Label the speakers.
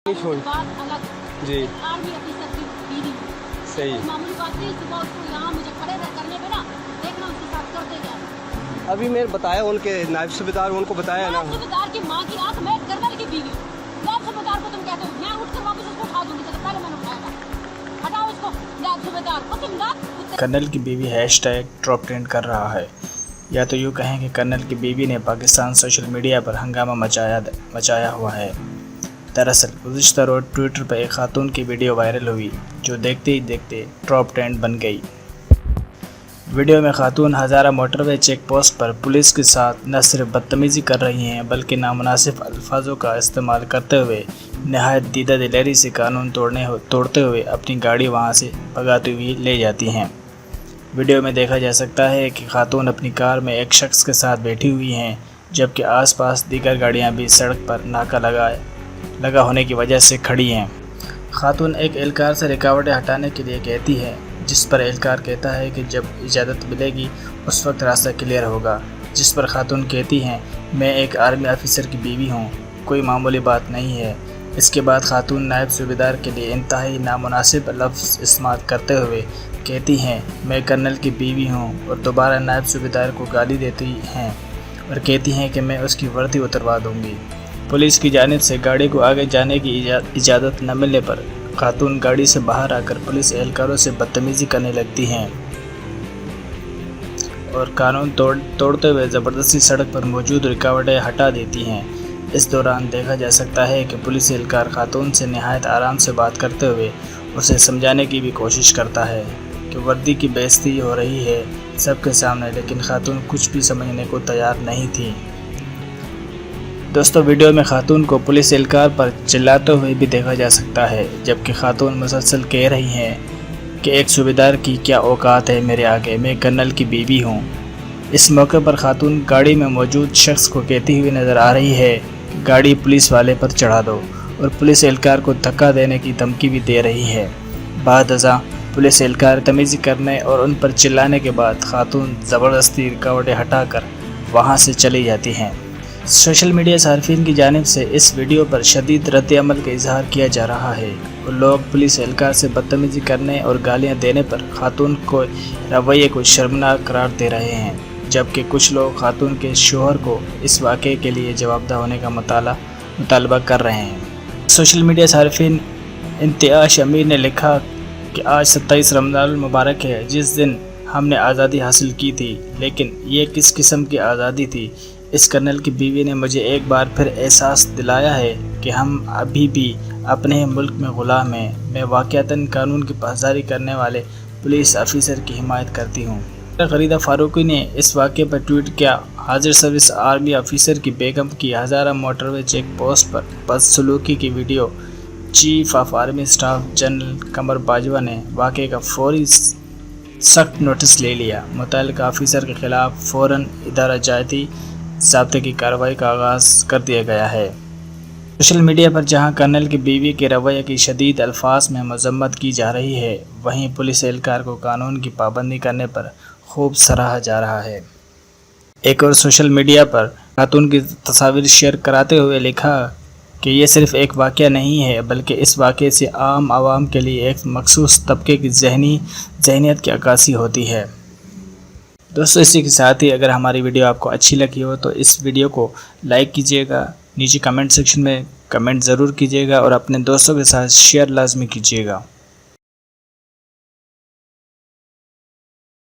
Speaker 1: बात अलग
Speaker 2: जी
Speaker 1: army officer की बीवी
Speaker 2: सही।
Speaker 1: मामूली बात नहीं, सुबह उसको यहाँ मुझे खड़े रह करने पे ना देखना उसके साथ करते गया।
Speaker 2: अभी मैंने बताया उनके नायब सूबेदार उनको बताया ना।
Speaker 1: सूबेदार की माँ की आंख, मैं कर्नल की बीवी, नायब सूबेदार को तुम कहते हो, मैं उठकर वापस उसको उठा दूंगी, तो पहले मैंने उठाया था, हटाओ इसको नायब सूबेदार को। तुम
Speaker 3: कर्नल की बीवी हैशटैग ट्रॉप ट्रेंड कर रहा है, या तो यूँ कहें कि कर्नल की बीवी ने पाकिस्तान सोशल मीडिया पर हंगामा मचाया हुआ है। दरअसल गुज़िश्ता रोज़ ट्विटर पर एक खातून की वीडियो वायरल हुई जो देखते ही देखते ट्रॉप ट्रेंड बन गई। वीडियो में खातून हज़ारा मोटरवे चेक पोस्ट पर पुलिस के साथ न सिर्फ बदतमीज़ी कर रही हैं बल्कि नामुनासिब अल्फाजों का इस्तेमाल करते हुए नहायत दीदा दिलेरी से कानून तोड़ते हुए अपनी गाड़ी वहां से भगाती हुई ले जाती हैं। वीडियो में देखा जा सकता है कि खातून अपनी कार में एक शख्स के साथ बैठी हुई हैं, जबकि आसपास दीगर गाड़ियां भी सड़क पर नाका लगा होने की वजह से खड़ी हैं। खातून एक एहलकार से रुकावटें हटाने के लिए कहती है, जिस पर एहलकार कहता है कि जब इजाज़त मिलेगी उस वक्त रास्ता क्लियर होगा, जिस पर खातून कहती हैं, मैं एक आर्मी ऑफिसर की बीवी हूँ, कोई मामूली बात नहीं है। इसके बाद खातून नायब सूबेदार के लिए इंतहाई नामुनासिब लफ्ज़ इस्तेमाल करते हुए कहती हैं, मैं कर्नल की बीवी हूँ, और दोबारा नायब सूबेदार को गाली देती हैं और कहती हैं कि मैं उसकी वर्दी उतरवा दूँगी। पुलिस की जानिब से गाड़ी को आगे जाने की इजाज़त न मिलने पर खातून गाड़ी से बाहर आकर पुलिस एहलकारों से बदतमीज़ी करने लगती हैं और कानून तोड़ते हुए ज़बरदस्ती सड़क पर मौजूद रुकावटें हटा देती हैं। इस दौरान देखा जा सकता है कि पुलिस एहलकार खातून से नहायत आराम से बात करते हुए उसे समझाने की भी कोशिश करता है कि वर्दी की बेइज्जती हो रही है सबके सामने, लेकिन खातून कुछ भी समझने को तैयार नहीं थी। दोस्तों, वीडियो में खातून को पुलिस एहलकार पर चिल्लाते हुए भी देखा जा सकता है, जबकि खातून मुसलसल कह रही हैं कि एक सूबेदार की क्या औकात है मेरे आगे, मैं कर्नल की बीवी हूँ। इस मौके पर खातून गाड़ी में मौजूद शख्स को कहती हुई नज़र आ रही है कि गाड़ी पुलिस वाले पर चढ़ा दो, और पुलिस एहलकार को धक्का देने की धमकी भी दे रही है। बाद अज़ां पुलिस एहलकार तमीज़ी करने और उन पर चिल्लाने के बाद खातून ज़बरदस्ती रुकावटें हटाकर वहाँ से चली जाती हैं। सोशल मीडिया सार्फिन की जानिब से इस वीडियो पर शदीद रद्द-ए-अमल का इजहार किया जा रहा है और लोग पुलिस एहलकार से बदतमीज़ी करने और गालियां देने पर खातून को रवैये को शर्मनाक करार दे रहे हैं, जबकि कुछ लोग खातून के शोहर को इस वाक़े के लिए जवाबदेह होने का मुतालबा कर रहे हैं। सोशल मीडिया सार्फिन इम्तियाज़ अमीर ने लिखा कि आज 27 रमज़ानुल मुबारक है, जिस दिन हमने आज़ादी हासिल की थी, लेकिन ये किस किस्म की आज़ादी थी। इस कर्नल की बीवी ने मुझे एक बार फिर एहसास दिलाया है कि हम अभी भी अपने मुल्क में ग़ुलाम हैं। मैं वाक़अतन कानून की पासदारी करने वाले पुलिस ऑफिसर की हिमायत करती हूँ। ग़रीदा फ़ारूकी ने इस वाक़े पर ट्वीट किया, हाजिर सर्विस आर्मी ऑफिसर की बेगम की हज़ारा मोटरवे चेक पोस्ट पर बदसलूकी की video. Chief of army staff general Qamar Bajwa ने वाक़े का फौरी सख्त नोटिस ले लिया। मुतल्लिक़ा ऑफिसर के ख़िलाफ़ फ़ौरन इदारा जाती ज़ाब्ते की कार्रवाई का आगाज़ कर दिया गया है। सोशल मीडिया पर जहां कर्नल की बीवी के रवैये की शदीद अल्फाज में मज़म्मत की जा रही है, वहीं पुलिस एहलकार को कानून की पाबंदी करने पर खूब सराहा जा रहा है। एक और सोशल मीडिया पर खातून की तस्वीर शेयर कराते हुए लिखा कि ये सिर्फ एक वाक़या नहीं है, बल्कि इस वाक़े से आम आवाम के लिए एक मखसूस तबके की जहनीत की अक्कासी होती है। दोस्तों, इसी के साथ ही अगर हमारी वीडियो आपको अच्छी लगी हो तो इस वीडियो को लाइक कीजिएगा, नीचे कमेंट सेक्शन में कमेंट ज़रूर कीजिएगा और अपने दोस्तों के साथ शेयर लाजमी कीजिएगा।